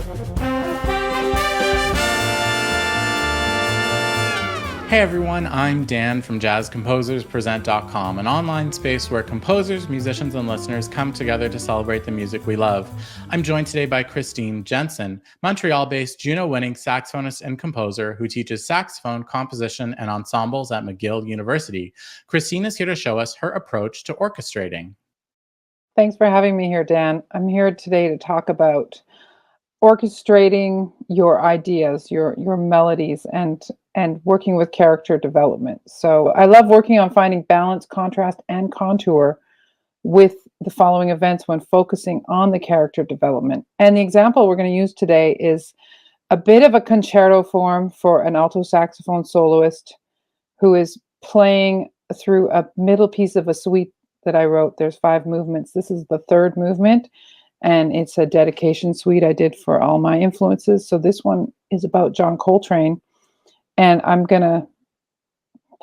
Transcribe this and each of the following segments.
Hey everyone, I'm Dan from JazzComposersPresent.com, an online space where composers, musicians, and listeners come together to celebrate the music we love. I'm joined today by Christine Jensen, Montreal-based Juno-winning saxophonist and composer who teaches saxophone, composition, and ensembles at McGill University. Christine is here to show us her approach to orchestrating. Thanks for having me here, Dan. I'm here today to talk about orchestrating your ideas, your melodies, and working with character development. So I love working on finding balance, contrast, and contour with the following events when focusing on the character development. And the example we're going to use today is a bit of a concerto form for an alto saxophone soloist who is playing through a middle piece of a suite that I wrote. There's 5 movements. This is the 3rd movement, and it's a dedication suite I did for all my influences. So this one is about John Coltrane, and I'm going to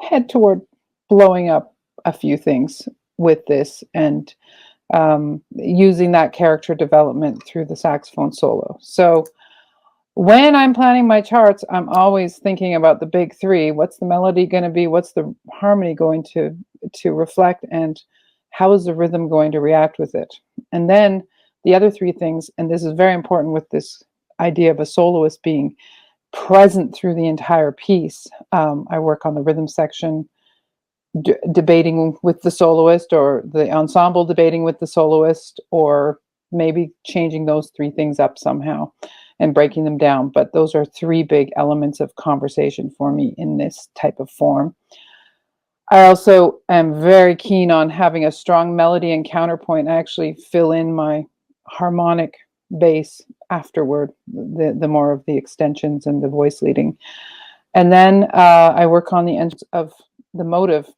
head toward blowing up a few things with this and using that character development through the saxophone solo. So when I'm planning my charts, I'm always thinking about the big 3. What's the melody going to be? What's the harmony going to reflect? And how is the rhythm going to react with it? And then the other 3 things, and this is very important with this idea of a soloist being present through the entire piece. I work on the rhythm section, debating with the soloist, or the ensemble debating with the soloist, or maybe changing those 3 things up somehow and breaking them down. But those are 3 big elements of conversation for me in this type of form. I also am very keen on having a strong melody and counterpoint. I actually fill in my harmonic bass afterward, the more of the extensions and the voice leading. And then I work on the end of the motive,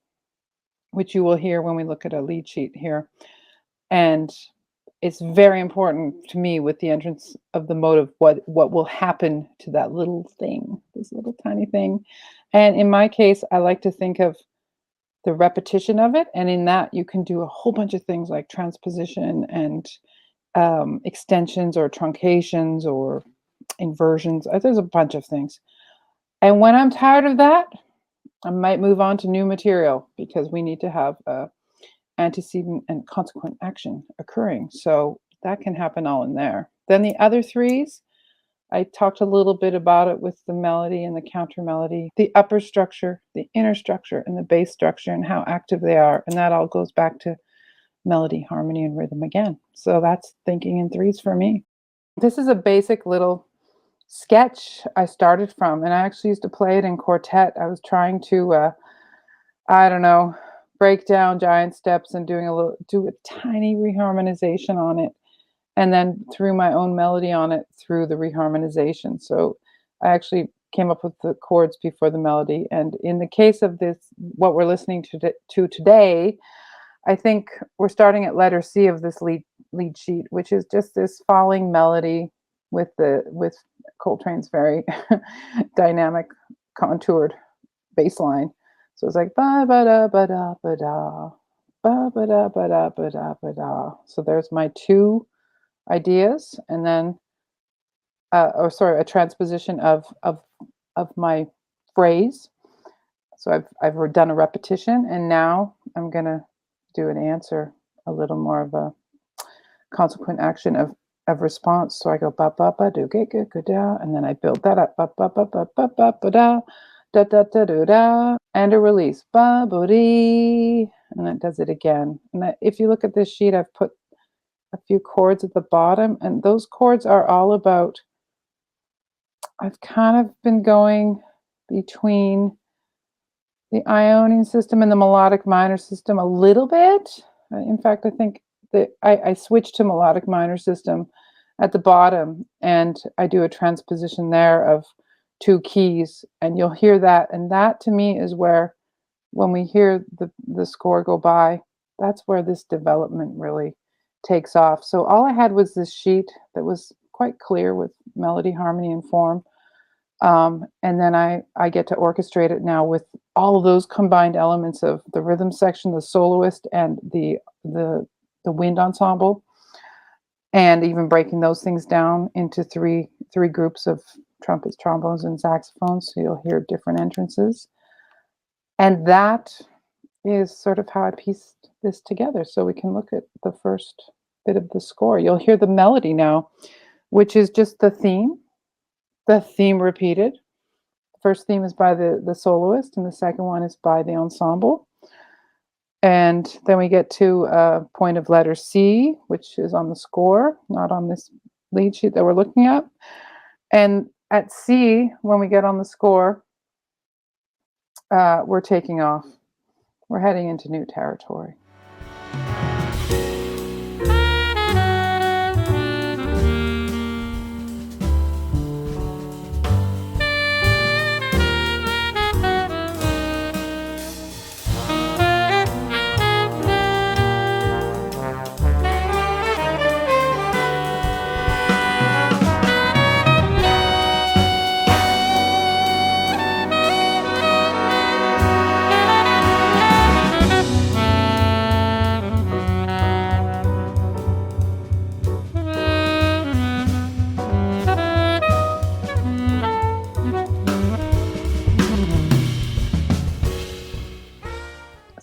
which you will hear when we look at a lead sheet here. And it's very important to me with the entrance of the motive, what will happen to that little thing, this little tiny thing. And in my case, I like to think of the repetition of it. And in that, you can do a whole bunch of things like transposition and extensions or truncations or inversions. There's a bunch of things. And when I'm tired of that, I might move on to new material, because we need to have antecedent and consequent action occurring. So that can happen all in there. Then the other 3s, I talked a little bit about it with the melody and the counter melody, the upper structure, the inner structure, and the bass structure, and how active they are. And that all goes back to melody, harmony, and rhythm again. So that's thinking in 3s for me. This is a basic little sketch I started from, and I actually used to play it in quartet. I was trying to, break down giant steps and do a tiny reharmonization on it, and then threw my own melody on it through the reharmonization. So I actually came up with the chords before the melody. And in the case of this, what we're listening to today, I think we're starting at letter C of this lead sheet, which is just this falling melody with Coltrane's very dynamic, contoured bass line. So it's like ba ba da ba da ba da ba ba da ba da ba da ba da. So there's my 2 ideas, and then a transposition of my phrase. So I've done a repetition, and now I'm gonna do an answer, a little more of a consequent action of response. So I go ba ba ba do get good da, and then I build that up ba ba ba ba ba ba ba da da da da da da, and a release ba bo dee, and that does it again. And if you look at this sheet, I've put a few chords at the bottom, and those chords are all about, I've kind of been going between the Ionian system and the melodic minor system a little bit. In fact, I think that I switched to melodic minor system at the bottom, and I do a transposition there of 2 keys, and you'll hear that. And that to me is where, when we hear the score go by, that's where this development really takes off. So all I had was this sheet that was quite clear with melody, harmony, and form. And then I get to orchestrate it now with all of those combined elements of the rhythm section, the soloist, and the wind ensemble, and even breaking those things down into 3 3 groups of trumpets, trombones, and saxophones, so you'll hear different entrances. And that is sort of how I pieced this together. So we can look at the first bit of the score. You'll hear the melody now, which is just the theme repeated. The first theme is by the soloist, and the second one is by the ensemble. And then we get to a point of letter C, which is on the score, not on this lead sheet that we're looking at. And at C, when we get on the score, we're taking off. We're heading into new territory.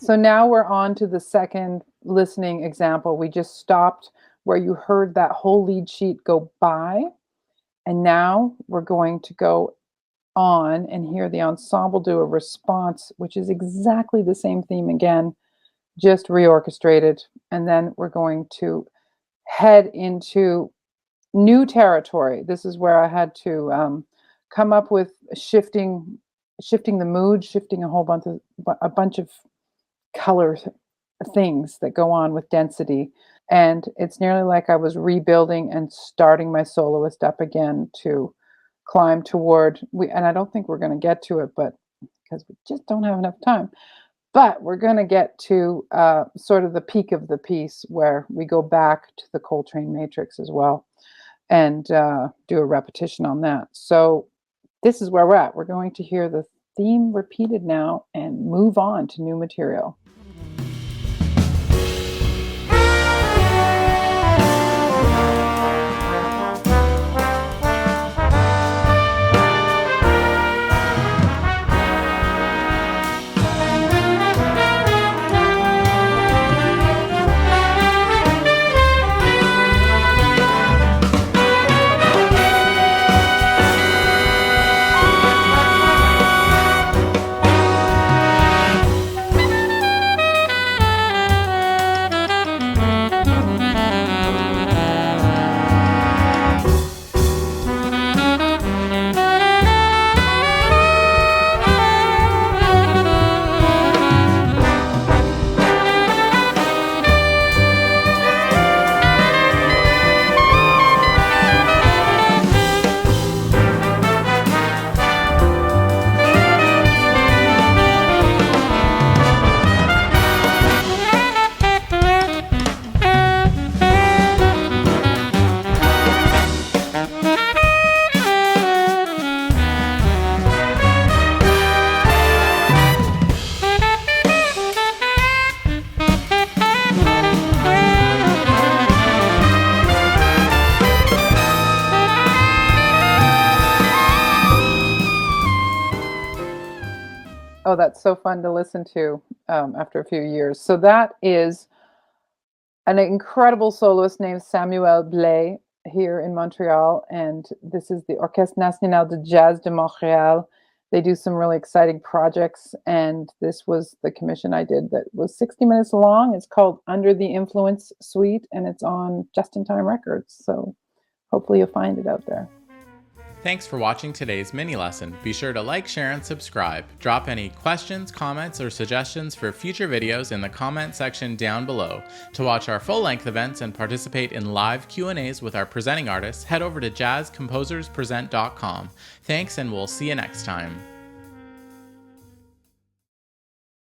So now we're on to the second listening example. We just stopped where you heard that whole lead sheet go by. And now we're going to go on and hear the ensemble do a response, which is exactly the same theme again, just reorchestrated. And then we're going to head into new territory. This is where I had to come up with shifting the mood, shifting a bunch of color things that go on with density. And it's nearly like I was rebuilding and starting my soloist up again to climb toward, and I don't think we're going to get to it, but because we just don't have enough time, but we're going to get to sort of the peak of the piece where we go back to the Coltrane matrix as well and do a repetition on that. So this is where we're at. We're going to hear the theme repeated now and move on to new material. Oh, that's so fun to listen to after a few years. So that is an incredible soloist named Samuel Blais here in Montreal. And this is the Orchestre National de Jazz de Montréal. They do some really exciting projects. And this was the commission I did that was 60 minutes long. It's called Under the Influence Suite, and it's on Just in Time Records. So hopefully you'll find it out there. Thanks for watching today's mini lesson. Be sure to like, share, and subscribe. Drop any questions, comments, or suggestions for future videos in the comment section down below. To watch our full-length events and participate in live Q&As with our presenting artists, head over to jazzcomposerspresent.com. Thanks, and we'll see you next time.